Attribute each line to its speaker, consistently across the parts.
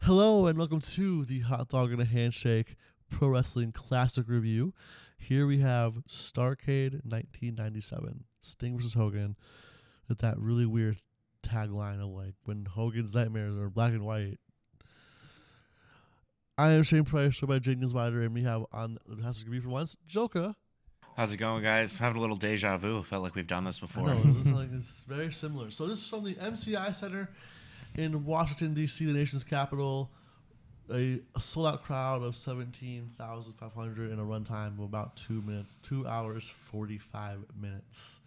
Speaker 1: Hello and welcome to the Hot Dog and a Handshake Pro Wrestling Classic Review. Here we have Starrcade 1997, Sting vs. Hogan, with that really weird tagline of like when Hogan's nightmares are black and white. I am Shane Price, joined by Jayden Spider, and we have on the Classic Review for once, Jolkas.
Speaker 2: How's it going, guys? Having a little deja vu. Felt like we've done this before.
Speaker 1: I know, it's very similar. So this is from the MCI Center in Washington, D.C., the nation's capital. A sold-out crowd of 17,500 in a runtime of about 2 minutes. 2 hours, 45 minutes.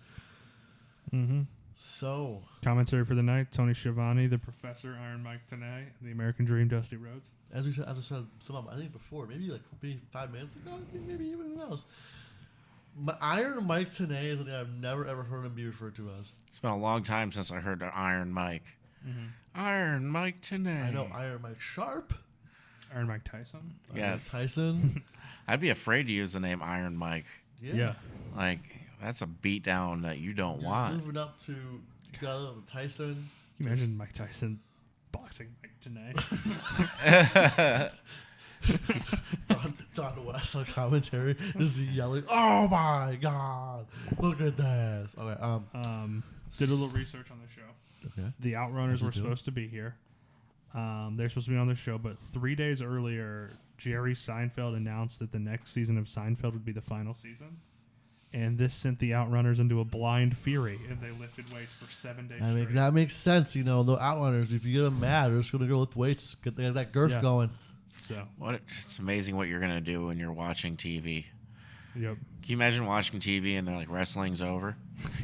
Speaker 3: Mm-hmm.
Speaker 1: So.
Speaker 3: Commentary for the night, Tony Schiavone, the Professor, Iron Mike Tenay, the American Dream, Dusty Rhodes.
Speaker 1: As I said, I think before, maybe 5 minutes ago, I think maybe even who knows. Iron Mike Tenay is something I've never ever heard him be referred to as.
Speaker 2: It's been a long time since I heard Iron Mike.
Speaker 3: Mm-hmm.
Speaker 2: Iron Mike Tenay.
Speaker 1: I know Iron Mike Sharp.
Speaker 3: Iron Mike Tyson.
Speaker 2: Yeah.
Speaker 1: Tyson.
Speaker 2: I'd be afraid to use the name Iron Mike.
Speaker 1: Yeah.
Speaker 2: Like, that's a beatdown that you don't want.
Speaker 1: Moving up to Tyson.
Speaker 3: Can you imagine Mike Tyson boxing Mike Tenay?
Speaker 1: Don West on commentary just yelling, "Oh my God, look at this!" Okay,
Speaker 3: did a little research on the show.
Speaker 1: Okay,
Speaker 3: the Outrunners were supposed to be here. They're supposed to be on the show, but 3 days earlier, Jerry Seinfeld announced that the next season of Seinfeld would be the final season, and this sent the Outrunners into a blind fury, and they lifted weights for 7 days.
Speaker 1: That makes sense. You know, the Outrunners. If you get them mad, they're just gonna go lift weights, get that girth going.
Speaker 3: So
Speaker 2: it's amazing what you're gonna do when you're watching TV.
Speaker 3: Yep.
Speaker 2: Can you imagine watching TV and they're like, wrestling's over?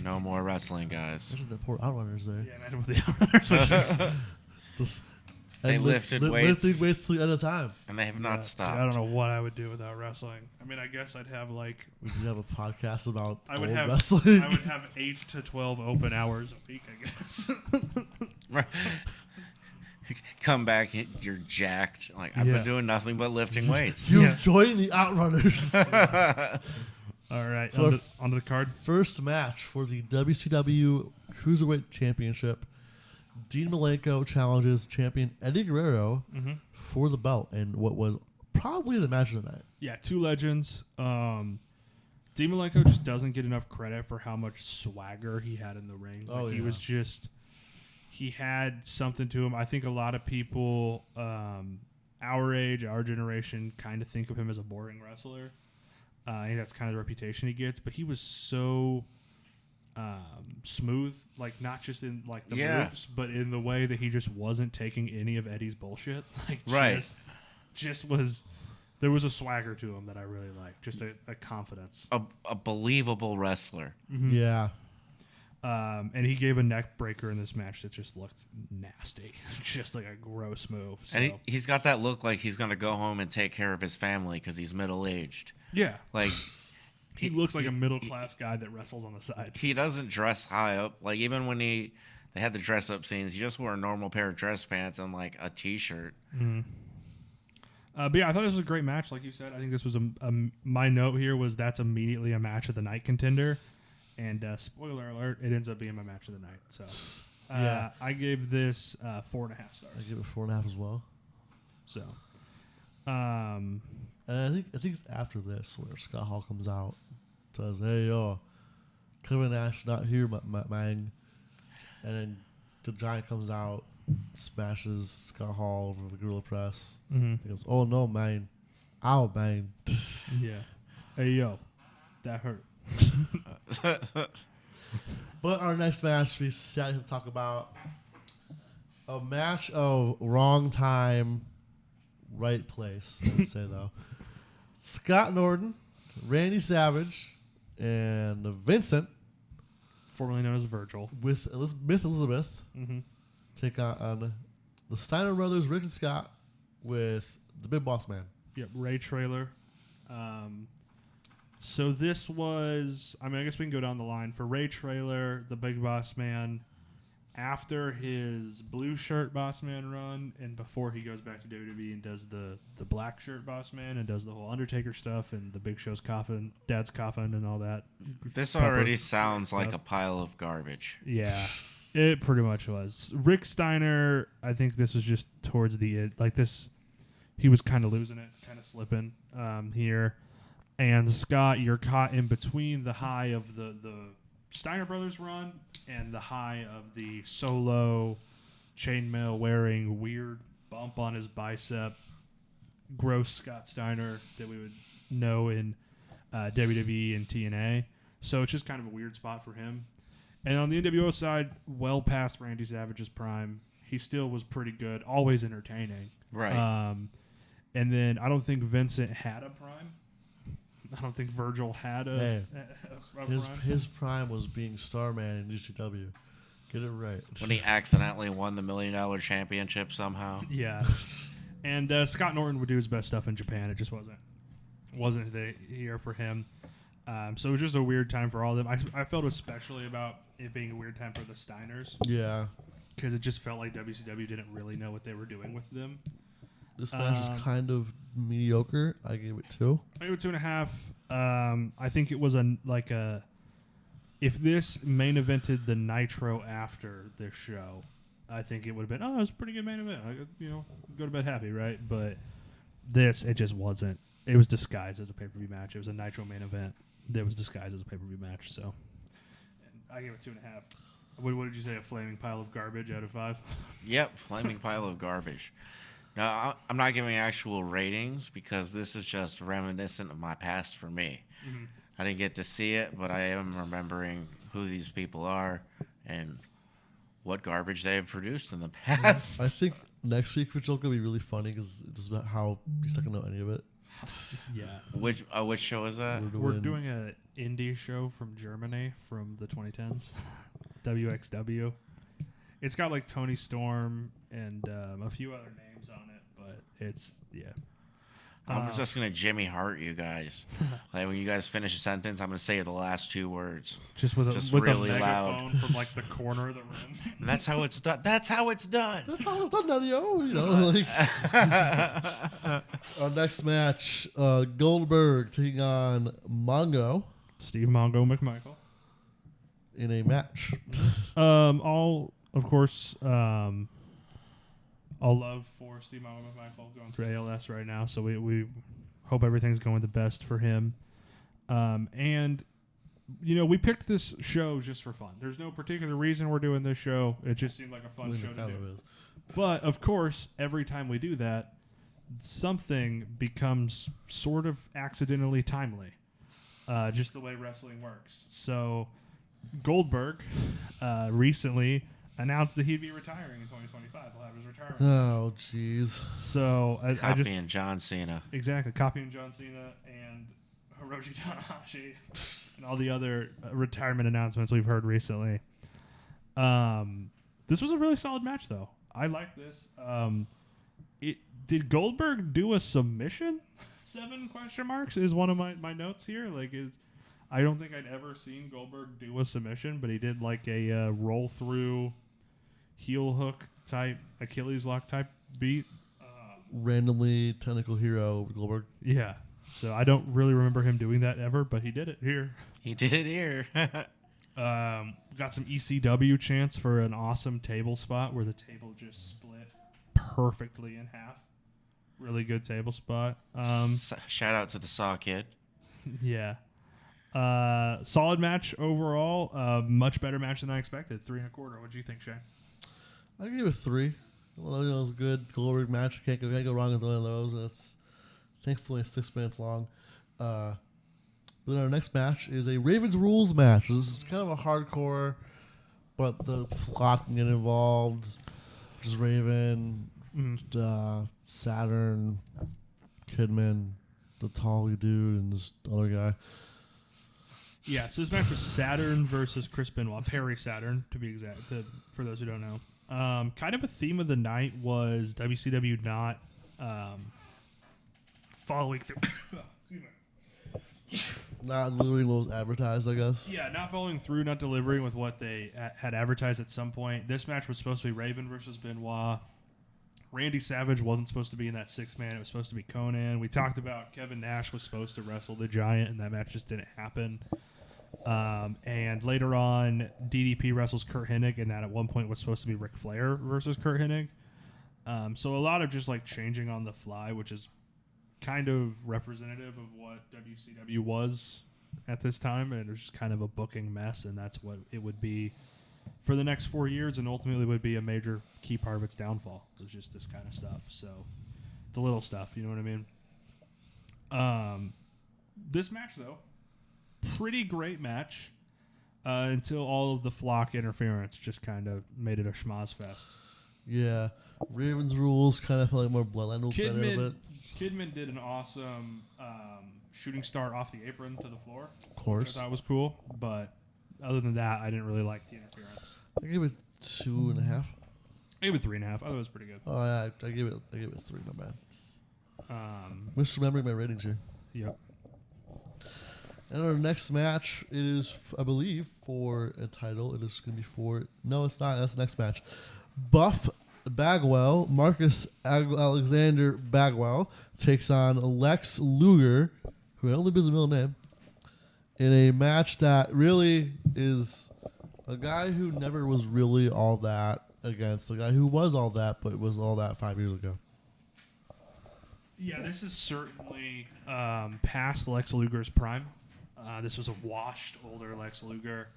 Speaker 2: No more wrestling, guys.
Speaker 1: Listen to the poor Outrunners there.
Speaker 3: Yeah, imagine what the Outrunners would do.
Speaker 2: They lifted weights.
Speaker 1: Lifting weights at a time.
Speaker 2: And they have not stopped.
Speaker 3: Dude, I don't know what I would do without wrestling. I mean, I guess I'd have
Speaker 1: We could have a podcast about old
Speaker 3: have
Speaker 1: wrestling.
Speaker 3: I would have 8 to 12 open hours a week, I guess.
Speaker 2: Right. Come back, you're jacked. Like, I've been doing nothing but lifting weights.
Speaker 1: You've joined the Outrunners.
Speaker 3: All right,
Speaker 1: So
Speaker 3: onto the card.
Speaker 1: First match for the WCW Cruiserweight Championship. Dean Malenko challenges champion Eddie Guerrero for the belt in what was probably the match of the night.
Speaker 3: Yeah, two legends. Dean Malenko just doesn't get enough credit for how much swagger he had in the ring. He had something to him. I think a lot of people our age, our generation, kind of think of him as a boring wrestler. I think that's kind of the reputation he gets. But he was so smooth, like not just in like the moves, but in the way that he just wasn't taking any of Eddie's bullshit. Like just was. There was a swagger to him that I really liked. Just a confidence.
Speaker 2: A believable wrestler.
Speaker 3: Mm-hmm.
Speaker 1: Yeah.
Speaker 3: And he gave a neck breaker in this match that just looked nasty. Just like a gross move. So.
Speaker 2: And he's got that look like he's going to go home and take care of his family because he's middle-aged.
Speaker 3: Yeah.
Speaker 2: Like
Speaker 3: he looks like a middle-class guy that wrestles on the side.
Speaker 2: He doesn't dress high up. Like even when they had the dress-up scenes, he just wore a normal pair of dress pants and like a T-shirt.
Speaker 3: Mm-hmm. But yeah, I thought this was a great match. Like you said, I think this was my note here was that's immediately a match of the night contender. And spoiler alert, it ends up being my match of the night. So I gave this 4.5 stars.
Speaker 1: I give it 4.5 as well.
Speaker 3: So,
Speaker 1: and I think it's after this where Scott Hall comes out, says, "Hey yo, Kevin Nash not here, man." And then the Giant comes out, smashes Scott Hall with a gorilla press.
Speaker 3: Mm-hmm.
Speaker 1: He goes, "Oh no, man, ow, man."
Speaker 3: Yeah. Hey yo, that hurt.
Speaker 1: But our next match, we sat here to talk about a match of wrong time, right place. I would say though, Scott Norton, Randy Savage, and Vincent,
Speaker 3: formerly known as Virgil,
Speaker 1: with Elizabeth, take on the Steiner brothers, Rick and Scott, with the Big Boss Man.
Speaker 3: Yep, Ray Traylor. So this was, I guess we can go down the line. For Ray Traylor, the Big Boss Man, after his blue shirt Boss Man run and before he goes back to WWE and does the black shirt Boss Man and does the whole Undertaker stuff and the Big Show's coffin, Dad's coffin and all that.
Speaker 2: This already sounds like a pile of garbage.
Speaker 3: Yeah. It pretty much was. Rick Steiner, I think this was just towards the end. Like this, he was kind of losing it, kind of slipping here. And Scott, you're caught in between the high of the Steiner Brothers run and the high of the solo chainmail wearing weird bump on his bicep, gross Scott Steiner that we would know in WWE and TNA. So it's just kind of a weird spot for him. And on the NWO side, well past Randy Savage's prime, he still was pretty good, always entertaining.
Speaker 2: Right.
Speaker 3: And then I don't think Vincent had a prime. I don't think Virgil had a prime.
Speaker 1: His prime was being Starman in WCW. Get it right.
Speaker 2: When he accidentally won the $1 Million Championship somehow.
Speaker 3: Yeah. And Scott Norton would do his best stuff in Japan. It just wasn't the year for him. So it was just a weird time for all of them. I felt especially about it being a weird time for the Steiners.
Speaker 1: Yeah.
Speaker 3: Because it just felt like WCW didn't really know what they were doing with them.
Speaker 1: This match was kind of mediocre. I gave it 2.
Speaker 3: I gave it 2.5. I think it was if this main evented the Nitro after this show, I think it would have been, it was a pretty good main event. Go to bed happy, right? But it just wasn't. It was disguised as a pay-per-view match. It was a Nitro main event that was disguised as a pay-per-view match. So I gave it 2.5. What did you say? A flaming pile of garbage out of 5?
Speaker 2: Yep, flaming pile of garbage. Now, I'm not giving actual ratings because this is just reminiscent of my past for me. Mm-hmm. I didn't get to see it, but I am remembering who these people are and what garbage they have produced in the past.
Speaker 1: I think next week for Jolkas will be really funny because it's about how he's not going to know any of it.
Speaker 3: Yeah.
Speaker 2: Which show is that?
Speaker 3: We're doing an indie show from Germany from the 2010s. WXW. It's got like Tony Storm and a few other names on it, but it's, yeah.
Speaker 2: I'm just going to Jimmy Hart you guys. Like when you guys finish a sentence, I'm going to say the last 2 words.
Speaker 3: Just with
Speaker 2: really
Speaker 3: a
Speaker 2: loud.
Speaker 3: megaphone from like the corner of the room.
Speaker 2: And that's how it's done. That's how it's done.
Speaker 1: That's how it's done, Like our next match, Goldberg taking on Mongo.
Speaker 3: Steve Mongo McMichael.
Speaker 1: In a match.
Speaker 3: All, of course, all love for Steve McMichael going through ALS right now, so we hope everything's going the best for him. And, we picked this show just for fun. There's no particular reason we're doing this show. It just seemed like a fun show to do. But, of course, every time we do that, something becomes sort of accidentally timely, just the way wrestling works. So Goldberg recently announced that he'd be retiring in 2025. He'll have his retirement.
Speaker 1: Oh, jeez.
Speaker 3: So
Speaker 2: copying John Cena.
Speaker 3: Exactly, copying John Cena and Hiroshi Tanahashi and all the other retirement announcements we've heard recently. This was a really solid match, though. I like this. Did Goldberg do a submission? 7 question marks is one of my notes here. I don't think I'd ever seen Goldberg do a submission, but he did like a roll through heel hook type Achilles lock type beat.
Speaker 1: Randomly technical hero Goldberg.
Speaker 3: Yeah. So I don't really remember him doing that ever, but he did it here.
Speaker 2: He did it here.
Speaker 3: Got some ECW chants for an awesome table spot where the table just split perfectly in half. Really good table spot.
Speaker 2: Shout out to the Saw Kid.
Speaker 3: Yeah. Solid match overall. Much better match than I expected. 3.25. What do you think, Shane?
Speaker 1: I give it 3. Well, it was a good Goldberg match. Can't go wrong with one of those. It's thankfully 6 minutes long. Then our next match is a Ravens Rules match. This is kind of a hardcore, but the Flock can get involved. Just Raven, Saturn, Kidman, the tall dude, and this other guy.
Speaker 3: Yeah, so this match was Saturn versus Chris Benoit. Perry Saturn, to be exact, for those who don't know. Kind of a theme of the night was WCW not following through.
Speaker 1: Not delivering what was advertised, I guess.
Speaker 3: Yeah, not following through, not delivering with what they had advertised at some point. This match was supposed to be Raven versus Benoit. Randy Savage wasn't supposed to be in that 6-man. It was supposed to be Conan. We talked about Kevin Nash was supposed to wrestle the Giant, and that match just didn't happen. And later on, DDP wrestles Kurt Hennig, and that at one point was supposed to be Ric Flair versus Kurt Hennig. So a lot of just like changing on the fly, which is kind of representative of what WCW was at this time, and it was just kind of a booking mess, and that's what it would be for the next 4 years, and ultimately would be a major key part of its downfall. It was just this kind of stuff. So the little stuff, you know what I mean? This match, though, pretty great match until all of the flock interference just kind of made it a schmoz fest.
Speaker 1: Yeah. Ravens rules kind of felt like more bloodline rules.
Speaker 3: Kidman did an awesome shooting star off the apron to the floor.
Speaker 1: Of course.
Speaker 3: Which I thought was cool, but other than that, I didn't really like the interference.
Speaker 1: I gave it 2.5.
Speaker 3: I gave it 3.5. I thought it was pretty good.
Speaker 1: Oh yeah, I gave it 3. Not bad. Misremembering my ratings here.
Speaker 3: Yep.
Speaker 1: And our next match is, I believe, for a title. It is going to be for... No, it's not. That's the next match. Buff Bagwell, Marcus Alexander Bagwell, takes on Lex Luger, who I don't think is a middle name, in a match that really is a guy who never was really all that against a guy who was all that, but was all that 5 years ago.
Speaker 3: Yeah, this is certainly past Lex Luger's prime. This was a washed, older Lex Luger.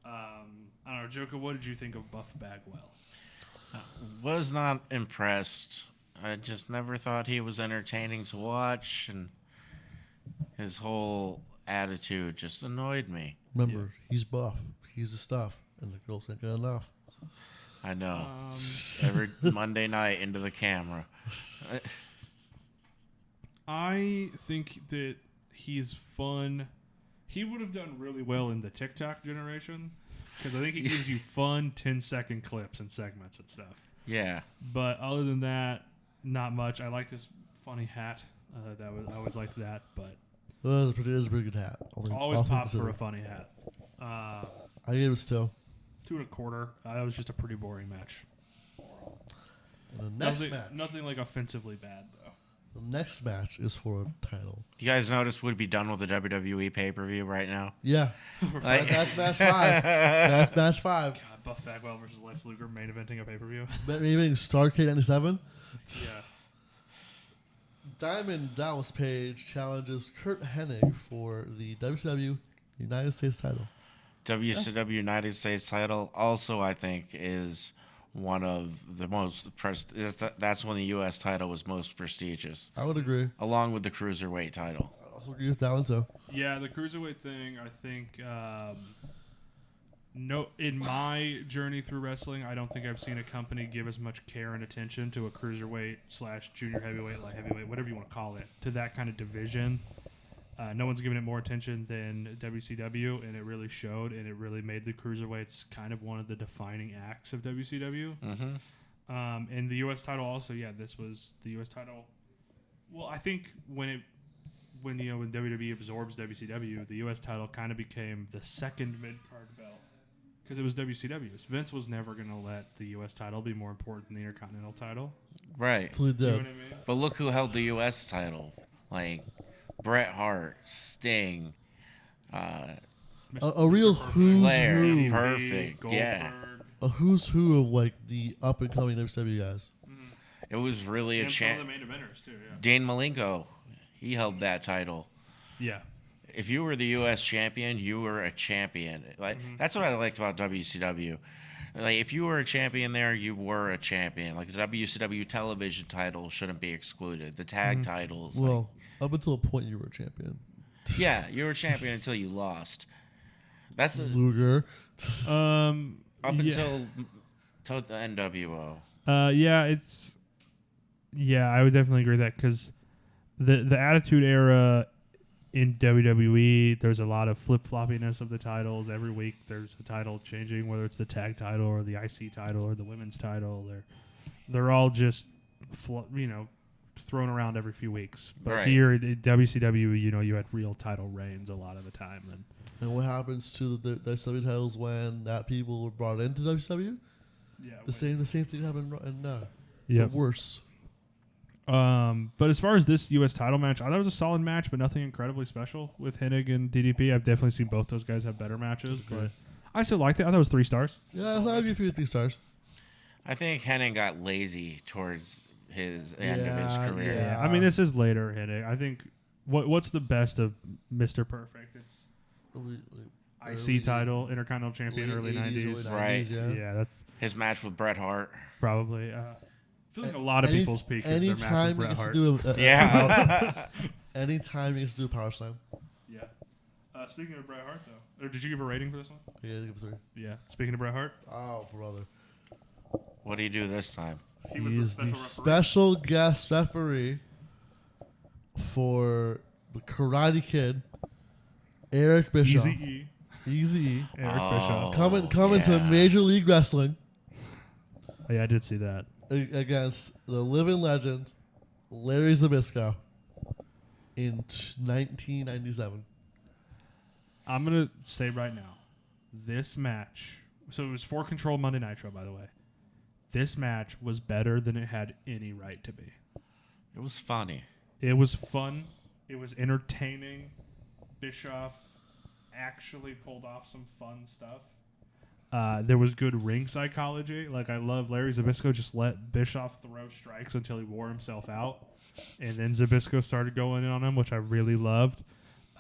Speaker 3: I don't know, Joka, what did you think of Buff Bagwell?
Speaker 2: Was not impressed. I just never thought he was entertaining to watch, and his whole attitude just annoyed me.
Speaker 1: Remember, he's buff. He's the stuff, and the girls ain't good enough.
Speaker 2: I know. Every Monday night into the camera.
Speaker 3: I think that he's fun. He would have done really well in the TikTok generation, because I think he gives you fun 10-second clips and segments and stuff.
Speaker 2: Yeah.
Speaker 3: But other than that, not much. I like this funny hat. I always liked that, but
Speaker 1: it is a pretty good hat.
Speaker 3: Always pops for a funny hat.
Speaker 1: I gave it still
Speaker 3: 2.25. That was just a pretty boring match.
Speaker 1: And the next match,
Speaker 3: nothing like offensively bad though.
Speaker 1: The next match is for a title.
Speaker 2: You guys notice we'd be done with the WWE pay-per-view right now?
Speaker 1: Yeah. That's match 5. That's match 5.
Speaker 3: God, Buff Bagwell versus Lex Luger main eventing a pay-per-view.
Speaker 1: Main eventing Starrcade 97.
Speaker 3: Yeah.
Speaker 1: Diamond Dallas Page challenges Kurt Hennig for the WCW United States title.
Speaker 2: WCW United States title also, I think, is one of the most that's when the U.S. title was most prestigious.
Speaker 1: I would agree.
Speaker 2: Along with the cruiserweight title.
Speaker 1: I also agree with that one too.
Speaker 3: Yeah, the cruiserweight thing, I think. No, in my journey through wrestling, I don't think I've seen a company give as much care and attention to a cruiserweight / junior heavyweight, light heavyweight, whatever you want to call it, to that kind of division. No one's given it more attention than WCW, and it really showed, and it really made the cruiserweights kind of one of the defining acts of WCW.
Speaker 2: Mm-hmm.
Speaker 3: And the U.S. title also, this was the U.S. title. Well, I think when WWE absorbs WCW, the U.S. title kind of became the second mid-card belt because it was WCW. Vince was never going to let the U.S. title be more important than the Intercontinental title.
Speaker 2: Right.
Speaker 1: You know
Speaker 3: what I mean?
Speaker 2: But look who held the U.S. title. Like Bret Hart, Sting,
Speaker 1: a real who's
Speaker 2: Flair,
Speaker 1: who.
Speaker 2: perfect,
Speaker 3: Goldberg.
Speaker 2: yeah.
Speaker 1: A who's who of like the up and coming WCW guys.
Speaker 2: Mm-hmm. It was really
Speaker 3: and
Speaker 2: a
Speaker 3: some of the main eventers too. Yeah.
Speaker 2: Dean Malenko, he held that title.
Speaker 3: Yeah.
Speaker 2: If you were the U.S. champion, you were a champion. That's what I liked about WCW. Like, if you were a champion there, you were a champion. Like, the WCW television title shouldn't be excluded. The tag titles.
Speaker 1: Well, up until a point you were a champion.
Speaker 2: Yeah, you were a champion until you lost. That's
Speaker 1: Luger.
Speaker 2: Up until the NWO.
Speaker 3: I would definitely agree with that because the Attitude Era in WWE, there's a lot of flip-floppiness of the titles. Every week there's a title changing, whether it's the tag title or the IC title or the women's title. They're all just thrown around every few weeks. But here at WCW, you had real title reigns a lot of the time.
Speaker 1: And what happens to the WCW titles when that people were brought into WCW?
Speaker 3: Yeah,
Speaker 1: the same thing happened in
Speaker 3: yeah,
Speaker 1: worse.
Speaker 3: But as far as this U.S. title match, I thought it was a solid match, but nothing incredibly special with Hennig and DDP. I've definitely seen both those guys have better matches, but I still liked it. I thought it was 3 stars.
Speaker 1: Yeah, I'll give you 3 stars.
Speaker 2: I think Hennig got lazy towards his end of his career.
Speaker 3: Yeah, I mean, this is later Hennig. I think what's the best of Mr. Perfect? It's IC title, Intercontinental Champion, early 90s.
Speaker 2: Right.
Speaker 3: Yeah, that's
Speaker 2: his match with Bret Hart.
Speaker 3: Probably. I feel like a lot of people's peak is their match with Bret Hart.
Speaker 1: Anytime he gets to do a power slam.
Speaker 3: Yeah. Speaking of Bret Hart, though, or did you give a rating for this one?
Speaker 1: Yeah, I give it 3.
Speaker 3: Yeah. Speaking of Bret Hart.
Speaker 1: Oh, brother.
Speaker 2: What do you do this time?
Speaker 1: He's the special guest referee for the Karate Kid, Eric Bischoff. Easy.
Speaker 3: Eric Bischoff.
Speaker 1: Coming to Major League Wrestling.
Speaker 3: Oh, yeah, I did see that.
Speaker 1: Against the living legend, Larry Zbyszko, in 1997.
Speaker 3: I'm going to say right now, this match, so it was for Control Monday Nitro, by the way. This match was better than it had any right to be.
Speaker 2: It was funny.
Speaker 3: It was fun. It was entertaining. Bischoff actually pulled off some fun stuff. There was good ring psychology. Like, I love Larry Zbyszko just let Bischoff throw strikes until he wore himself out. And then Zbyszko started going in on him, which I really loved.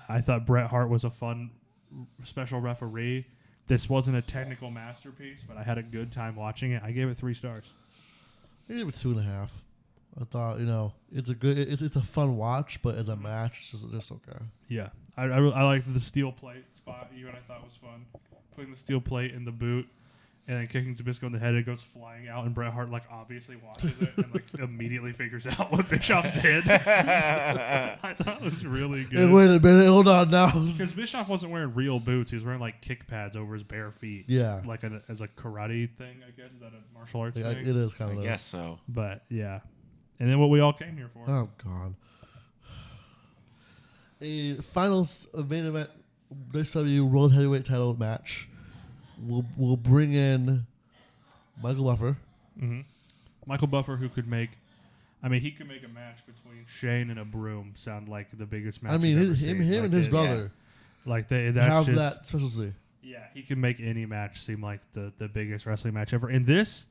Speaker 3: I thought Bret Hart was a fun special referee. This wasn't a technical masterpiece, but I had a good time watching it. I gave it 3 stars.
Speaker 1: I gave it 2.5. I thought, it's a fun watch, but as a match, it's just okay.
Speaker 3: Yeah. I liked the steel plate spot. Even I thought was fun. Putting the steel plate in the boot and then kicking Zbyszko in the head. It goes flying out, and Bret Hart obviously watches it and immediately figures out what Bischoff did. I thought it was really good.
Speaker 1: Hey, wait a minute, hold on now.
Speaker 3: Because Bischoff wasn't wearing real boots; he was wearing kick pads over his bare feet.
Speaker 1: Yeah,
Speaker 3: as a karate thing. I guess is that a martial arts thing?
Speaker 1: It is kind of.
Speaker 2: I guess so.
Speaker 3: But yeah, and then what we all came here for.
Speaker 1: Oh God. A final main event WCW World Heavyweight Title match. We'll bring in Michael Buffer.
Speaker 3: Mm-hmm. Michael Buffer, who could make, he could make a match between Shane and a broom sound like the biggest match.
Speaker 1: Him and his brother,
Speaker 3: that's
Speaker 1: have
Speaker 3: just,
Speaker 1: that specialty.
Speaker 3: Yeah, he can make any match seem like the biggest wrestling match ever. And this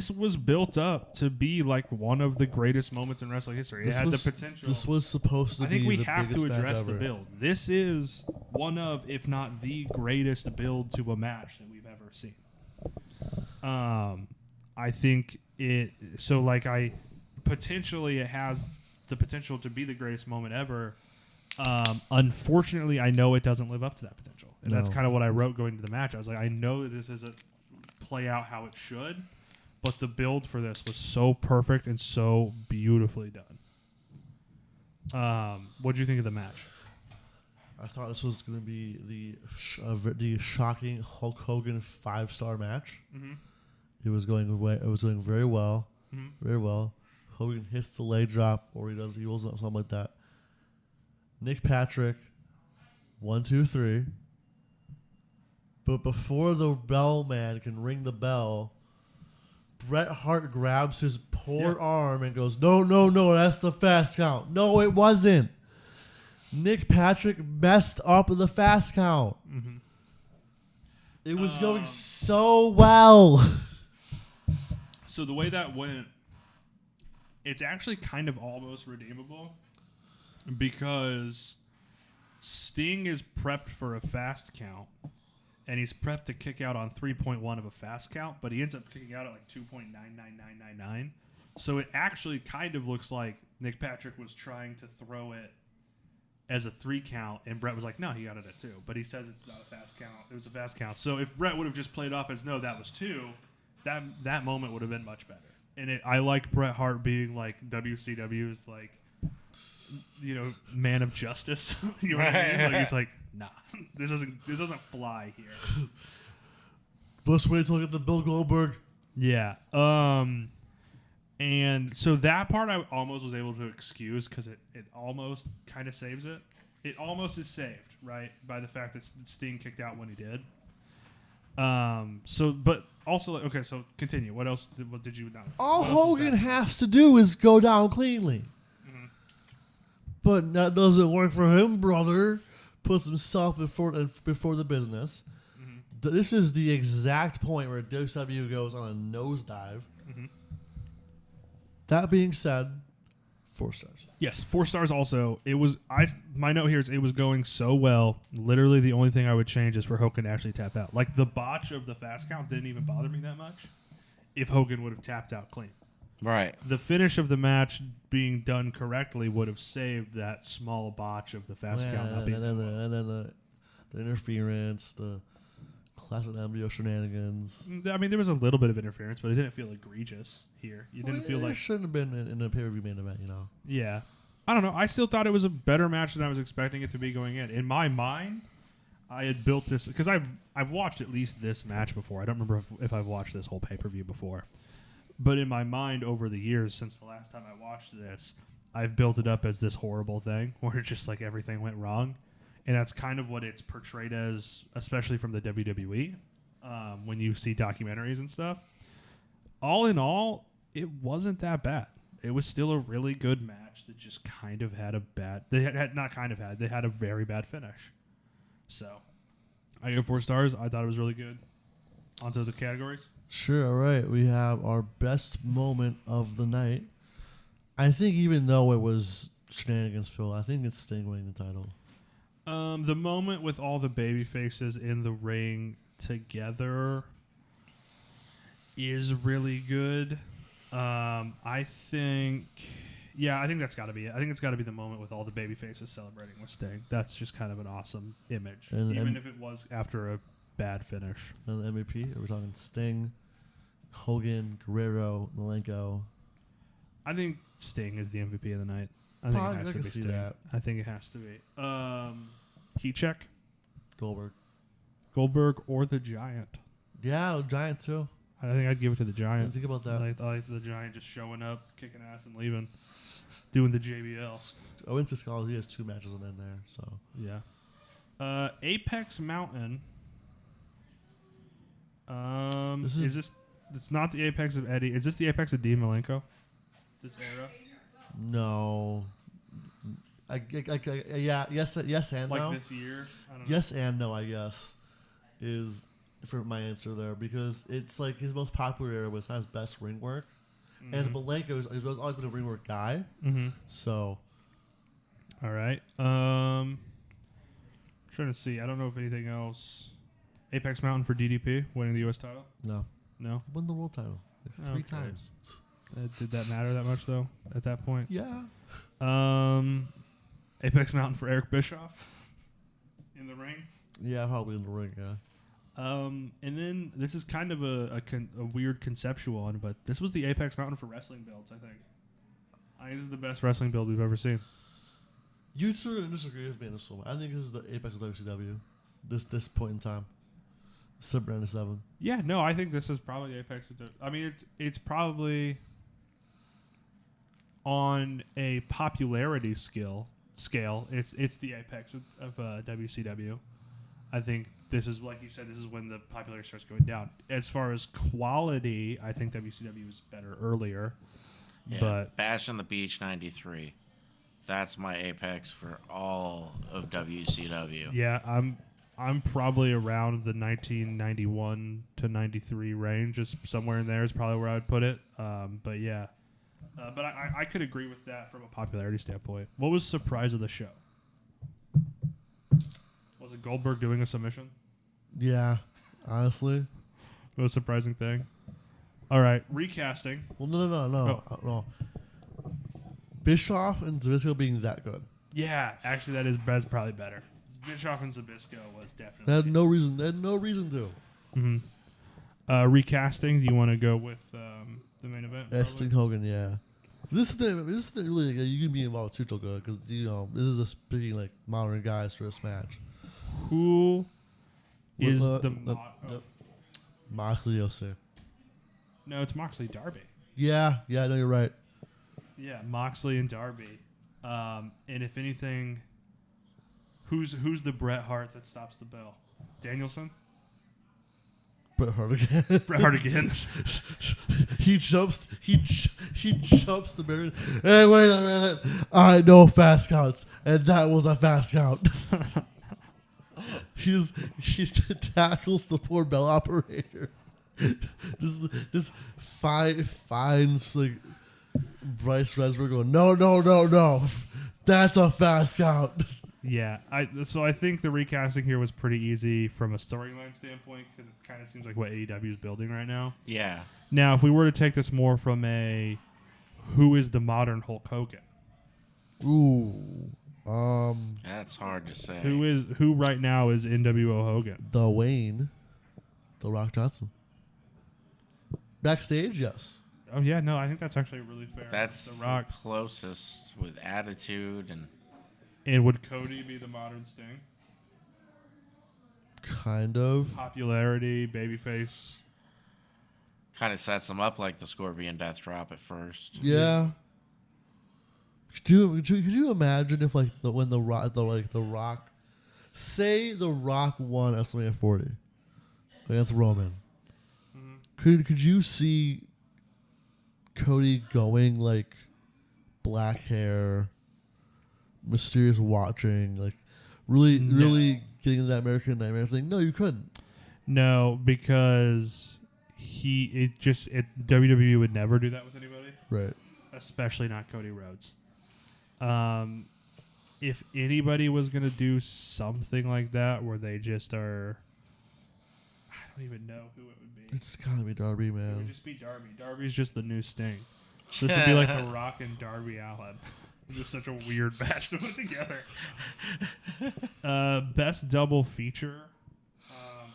Speaker 3: was built up to be one of the greatest moments in wrestling history. It had the potential.
Speaker 1: This was supposed to be.
Speaker 3: I think we
Speaker 1: the
Speaker 3: have
Speaker 1: biggest
Speaker 3: to address
Speaker 1: match
Speaker 3: the
Speaker 1: ever.
Speaker 3: build. This is one of, if not the greatest build to a match that we've ever seen. I think it. So potentially it has the potential to be the greatest moment ever. Unfortunately, I know it doesn't live up to that potential, and that's kind of what I wrote going to the match. I was like, I know that this isn't play out how it should. But the build for this was so perfect and so beautifully done. What did you think of the match?
Speaker 1: I thought this was going to be the shocking Hulk Hogan 5-star match.
Speaker 3: Mm-hmm.
Speaker 1: It was going very well,
Speaker 3: mm-hmm.
Speaker 1: very well. Hogan hits the leg drop, or he rolls up something like that. Nick Patrick, 1, 2, 3. But before the bell man can ring the bell, Bret Hart grabs his poor arm and goes, no, that's the fast count. No, it wasn't. Nick Patrick messed up the fast count.
Speaker 3: Mm-hmm.
Speaker 1: It was going so well.
Speaker 3: So the way that went, it's actually kind of almost redeemable because Sting is prepped for a fast count. And he's prepped to kick out on 3.1 of a fast count, but he ends up kicking out at 2.99999. So it actually kind of looks like Nick Patrick was trying to throw it as a 3 count, and Bret was like, no, he got it at 2. But he says it's not a fast count. It was a fast count. So if Bret would have just played off as, no, that was 2, that moment would have been much better. And I like Bret Hart being WCW's man of justice. You know what I mean? It's nah, this doesn't fly here.
Speaker 1: Let's wait till we get the Bill Goldberg.
Speaker 3: Yeah. And so that part I almost was able to excuse because it almost kind of saves it. It almost is saved, right, by the fact that Sting kicked out when he did. But also, okay, so continue. What else? What did you not?
Speaker 1: All Hogan has to do is go down cleanly. Mm-hmm. But that doesn't work for him, brother. Puts himself before the business. Mm-hmm. This is the exact point where WCW goes on a nosedive. Mm-hmm. That being said, 4 stars.
Speaker 3: Yes, 4 stars also. It was my note here is it was going so well. Literally the only thing I would change is for Hogan to actually tap out. Like the botch of the fast count didn't even bother me that much if Hogan would have tapped out clean.
Speaker 2: Right.
Speaker 3: The finish of the match being done correctly would have saved that small botch of the fast count.
Speaker 1: And then the interference, the classic MBO shenanigans.
Speaker 3: I mean, there was a little bit of interference, but it didn't feel egregious here. You didn't feel like...
Speaker 1: It shouldn't have been in a pay-per-view main event, you know?
Speaker 3: Yeah. I don't know. I still thought it was a better match than I was expecting it to be going in. In my mind, I had built this... Because I've watched at least this match before. I don't remember if I've watched this whole pay-per-view before. But in my mind, over the years, since the last time I watched this, I've built it up as this horrible thing where it's just like everything went wrong. And that's kind of what it's portrayed as, especially from the WWE, when you see documentaries and stuff. All in all, it wasn't that bad. It was still a really good match that just kind of had a bad... They had they had a very bad finish. So, I give 4 stars. I thought it was really good. On to the categories.
Speaker 1: Sure, all right. We have our best moment of the night. I think even though it was shenanigans filled, I think it's Sting winning the title.
Speaker 3: The moment with all the baby faces in the ring together is really good. I think that's got to be it. I think it's got to be the moment with all the baby faces celebrating with Sting. That's just kind of an awesome image, even if it was after a bad finish.
Speaker 1: And the MVP, are we talking Sting, Hogan, Guerrero, Malenko?
Speaker 3: I think Sting is the MVP of the night. I think it has to be Sting. That. I think it has to be. Heat check. Goldberg or the Giant.
Speaker 1: Yeah, Giant too.
Speaker 3: I think I'd give it to the Giant.
Speaker 1: Think about that.
Speaker 3: I like the Giant just showing up, kicking ass, and leaving, doing the JBL.
Speaker 1: Into Scholars, he has 2 matches in there. So
Speaker 3: yeah. Apex Mountain. Is this? It's not the Apex of Eddie. Is this the Apex of Dean Malenko? This era?
Speaker 1: No. Yeah. Yes and
Speaker 3: like
Speaker 1: no.
Speaker 3: Like this year? I don't know.
Speaker 1: Yes and no, I guess, is for my answer there, because it's like his most popular era was his best ring work, and Malenko has always been a ring work guy. Mm-hmm. So,
Speaker 3: all right. Trying to see. I don't know if anything else. Apex Mountain for DDP winning the U.S. title.
Speaker 1: No.
Speaker 3: He
Speaker 1: won the world title like 3 times.
Speaker 3: Did that matter that much though? At that point.
Speaker 1: Yeah.
Speaker 3: Apex Mountain for Eric Bischoff in the ring.
Speaker 1: Yeah, probably in the ring. Yeah.
Speaker 3: And then this is kind of a weird conceptual one, but this was the Apex Mountain for wrestling builds. I think this is the best wrestling build we've ever seen.
Speaker 1: You two are going to disagree with me in this one. I think this is the Apex of WCW. This point in time. December 97.
Speaker 3: Yeah, no, I think this is probably Apex. I mean, it's probably on a popularity scale. It's the Apex of WCW. I think this is, like you said, this is when the popularity starts going down. As far as quality, I think WCW was better earlier.
Speaker 2: Yeah,
Speaker 3: but
Speaker 2: Bash on the Beach 93. That's my Apex for all of WCW.
Speaker 3: Yeah, I'm probably around the 1991 to 93 range. Just somewhere in there is probably where I would put it. But yeah. But I could agree with that from a popularity standpoint. What was the surprise of the show? Was it Goldberg doing a submission?
Speaker 1: Yeah, honestly.
Speaker 3: Most surprising thing. All right, recasting.
Speaker 1: Well, no. Bischoff and Zbyszko being that good.
Speaker 3: Yeah, actually, that's probably better. Bischoff and Zbyszko was definitely.
Speaker 1: They had no reason. To.
Speaker 3: Mm-hmm. Recasting. Do you want to go with the main event?
Speaker 1: Sting Hogan, yeah. This is really you can be involved too, good because this is a speaking like modern guys for this match.
Speaker 3: Who is
Speaker 1: Moxley? You'll say.
Speaker 3: No, it's Moxley Darby.
Speaker 1: Yeah. No, you're right.
Speaker 3: Yeah, Moxley and Darby. And if anything, who's the Bret Hart that stops the bell? Danielson?
Speaker 1: Bret Hart again.
Speaker 3: Bret Hart again.
Speaker 1: he jumps the barrier. Hey, wait a minute. I know fast counts, and that was a fast count. He tackles the poor bell operator. This finds like Bryce Resberg going, no. That's a fast count.
Speaker 3: Yeah, so I think the recasting here was pretty easy from a storyline standpoint because it kind of seems like what AEW is building right now.
Speaker 2: Yeah.
Speaker 3: Now, if we were to take this more from a who is the modern Hulk Hogan?
Speaker 1: Ooh,
Speaker 2: that's hard to say.
Speaker 3: Who right now is NWO Hogan?
Speaker 1: The Wayne, The Rock Johnson. Backstage, yes.
Speaker 3: Oh yeah, no, I think that's actually really fair.
Speaker 2: That's
Speaker 3: The Rock
Speaker 2: closest with attitude and.
Speaker 3: And would Cody be the modern Sting?
Speaker 1: Kind of.
Speaker 3: Popularity, babyface.
Speaker 2: Kind of sets him up like the Scorpion Death Drop at first.
Speaker 1: Yeah. Could you imagine if like when the Rock, say the Rock won WrestleMania 40 against Roman? Mm-hmm. Could you see Cody going like black hair? Mysterious watching, like really getting into that American Nightmare thing. No, you couldn't.
Speaker 3: No, because WWE would never do that with anybody,
Speaker 1: right?
Speaker 3: Especially not Cody Rhodes. If anybody was gonna do something like that, where they just are, I don't even know who it would be.
Speaker 1: It's gotta be Darby, man.
Speaker 3: It would just be Darby. Darby's just the new Sting. So this would be like The Rock and Darby Allin. It's just such a weird batch to put together. Best double feature.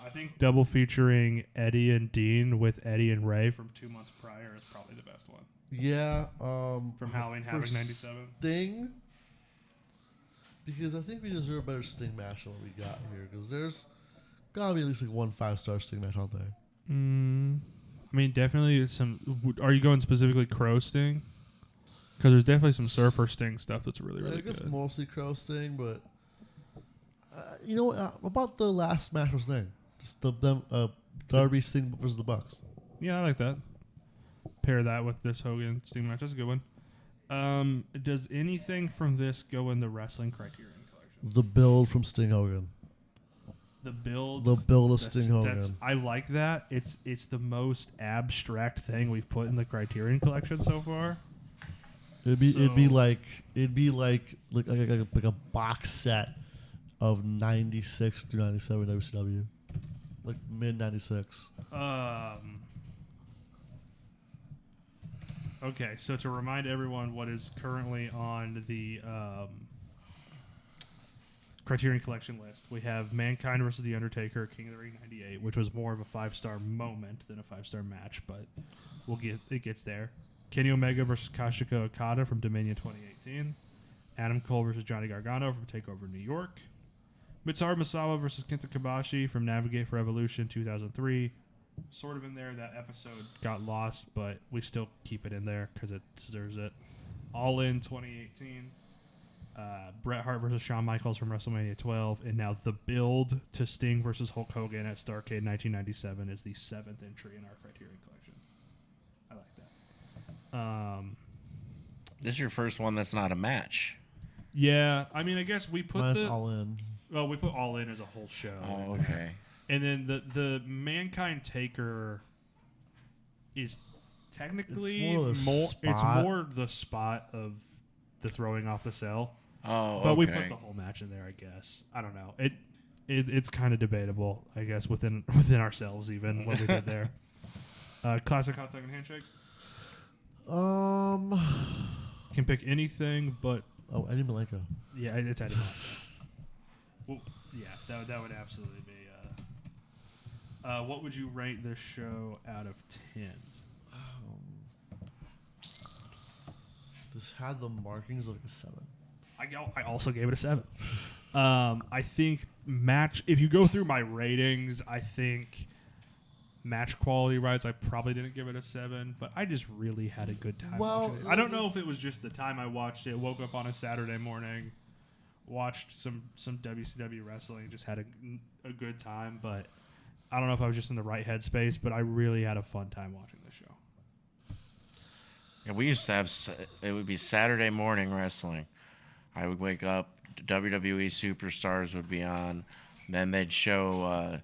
Speaker 3: I think double featuring Eddie and Dean with Eddie and Ray from 2 months prior is probably the best one.
Speaker 1: Yeah.
Speaker 3: From Halloween Havoc 97.
Speaker 1: Sting. Because I think we deserve a better Sting match than what we got here. Because there's gotta be at least like one 5-star Sting match out there.
Speaker 3: I mean, definitely some. Are you going specifically Crow Sting? Because there's definitely some Surfer Sting stuff that's really good.
Speaker 1: I guess mostly Crow Sting, but you know what? About the last match with Sting, just Darby Sting versus the Bucks.
Speaker 3: Yeah, I like that. Pair that with this Hogan Sting match. That's a good one. Does anything from this go in the Wrestling Criterion collection?
Speaker 1: The build from Sting Hogan.
Speaker 3: The build
Speaker 1: of Sting Hogan.
Speaker 3: I like that. It's the most abstract thing we've put in the Criterion collection so far.
Speaker 1: It'd be like a box set of 96 to 97 WCW, like mid 96.
Speaker 3: Okay, so to remind everyone what is currently on the Criterion Collection list, we have Mankind versus The Undertaker, King of the Ring 98, which was more of a 5-star moment than a 5-star match, but it gets there. Kenny Omega versus Kazuchika Okada from Dominion 2018. Adam Cole versus Johnny Gargano from TakeOver New York. Mitsuharu Misawa versus Kenta Kobashi from Navigate for Evolution 2003. Sort of in there. That episode got lost, but we still keep it in there because it deserves it. All In 2018. Bret Hart versus Shawn Michaels from WrestleMania 12. And now the build to Sting versus Hulk Hogan at Starrcade 1997 is the 7th entry in our Criterion collection. I like that.
Speaker 2: This is your first one that's not a match.
Speaker 3: Yeah, I mean, I guess we put
Speaker 1: All In.
Speaker 3: Well, we put All In as a whole show.
Speaker 2: Oh, okay.
Speaker 3: And then the Mankind Taker is technically it's more the spot of the throwing off the cell.
Speaker 2: Oh,
Speaker 3: but we put the whole match in there, I guess. I don't know. It's kind of debatable, I guess, within ourselves even what we did there. Classic Hot Dog and Handshake. Can pick anything but
Speaker 1: Eddie Malenko.
Speaker 3: Yeah, it's Eddie Malenko. Well, yeah, that would absolutely be. What would you rate this show out of 10?
Speaker 1: This had the markings like a 7.
Speaker 3: I also gave it a 7. I think if you go through my ratings, I think match quality wise, I probably didn't give it a 7, but I just really had a good time watching it. I don't know if it was just the time I watched it. Woke up on a Saturday morning, watched some WCW wrestling, just had a good time, but I don't know if I was just in the right headspace, but I really had a fun time watching this show.
Speaker 2: Yeah, we used to have, it would be Saturday morning wrestling. I would wake up, WWE Superstars would be on, then they'd show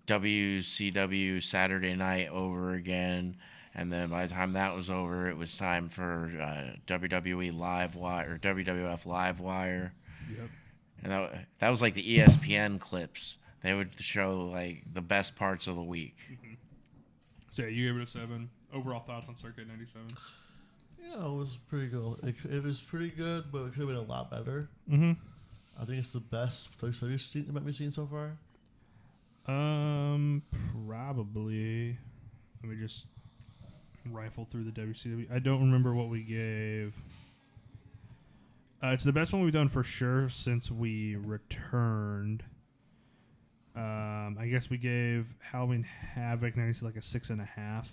Speaker 2: WCW Saturday Night over again, and then by the time that was over, it was time for WWE Live Wire or WWF Live Wire.
Speaker 3: Yep.
Speaker 2: And that was like the ESPN clips. They would show like the best parts of the week.
Speaker 3: Mm-hmm. So yeah, you gave it a 7. Overall thoughts on Starrcade 97?
Speaker 1: Yeah, it was pretty good. It was pretty good, but it could have been a lot better.
Speaker 3: Mm-hmm.
Speaker 1: I think it's the best WCW that we've seen so far.
Speaker 3: Probably. Let me just rifle through the WCW. I don't remember what we gave. It's the best one we've done for sure since we returned. I guess we gave Halloween Havoc 90 like a 6.5.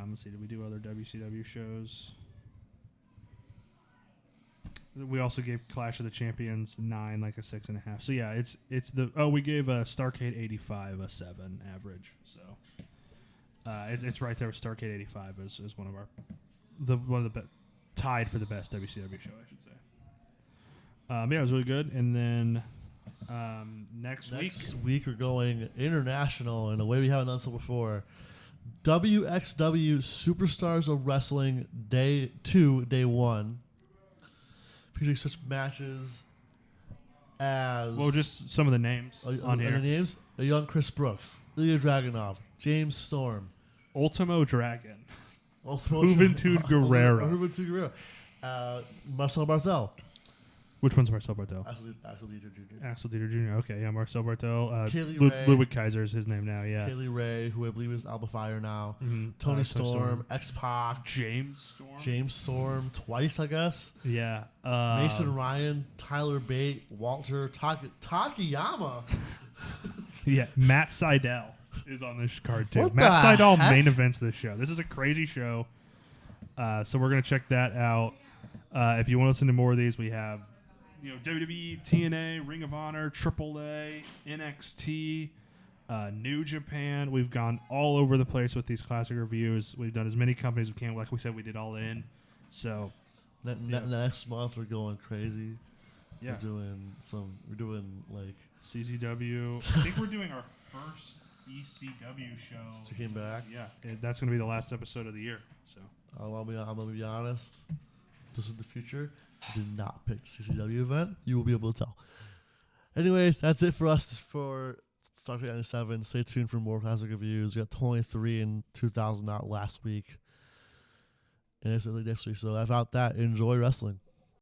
Speaker 3: Let's see, did we do other WCW shows? We also gave Clash of the Champions 9 like a 6.5. So yeah, it's the we gave Starrcade 85 a 7 average. So it's right there with Starrcade 85 as one of the tied for the best WCW show, I should say. Yeah, it was really good. And then next
Speaker 1: week we're going international in a way we haven't done so before. WXW Superstars of Wrestling Day 2, Day 1. Featuring such matches as...
Speaker 3: Well, just some of the names on here.
Speaker 1: The names? A young Chris Brooks, Ilya Dragunov, James Storm.
Speaker 3: Ultimo Dragon. Juventud Guerrero.
Speaker 1: Marcel Barthel.
Speaker 3: Which one's Marcel Barthel?
Speaker 1: Axel Dieter Jr.
Speaker 3: Axel Dieter Jr. Okay, yeah, Marcel Barthel.
Speaker 1: Ray.
Speaker 3: Ludwig Kaiser is his name now, yeah.
Speaker 1: Kaylee Ray, who I believe is Alba Fire now.
Speaker 3: Mm-hmm.
Speaker 1: Tony Storm, X-Pac.
Speaker 3: James
Speaker 1: Storm twice, I guess.
Speaker 3: Yeah.
Speaker 1: Mason Ryan, Tyler Bate, Walter Takayama.
Speaker 3: Yeah, Matt Sydal is on this card too.
Speaker 1: What
Speaker 3: Matt Sydal
Speaker 1: heck?
Speaker 3: main events this show. This is a crazy show. So we're going to check that out. If you want to listen to more of these, we have WWE, TNA, Ring of Honor, AAA, NXT, New Japan. We've gone all over the place with these classic reviews. We've done as many companies as we can. Like we said, we did All In. So
Speaker 1: next month we're going crazy.
Speaker 3: Yeah,
Speaker 1: we're doing like
Speaker 3: CZW. I think we're doing our first ECW show.
Speaker 1: She came back.
Speaker 3: Yeah, that's going to be the last episode of the year. So
Speaker 1: I'm gonna be honest. This is the future. Did not pick CCW event. You will be able to tell. Anyways, that's it for us for Starrcade 97. Stay tuned for more classic reviews. We got 23 and 2,000 out last week. And it's next week. So about that, enjoy wrestling.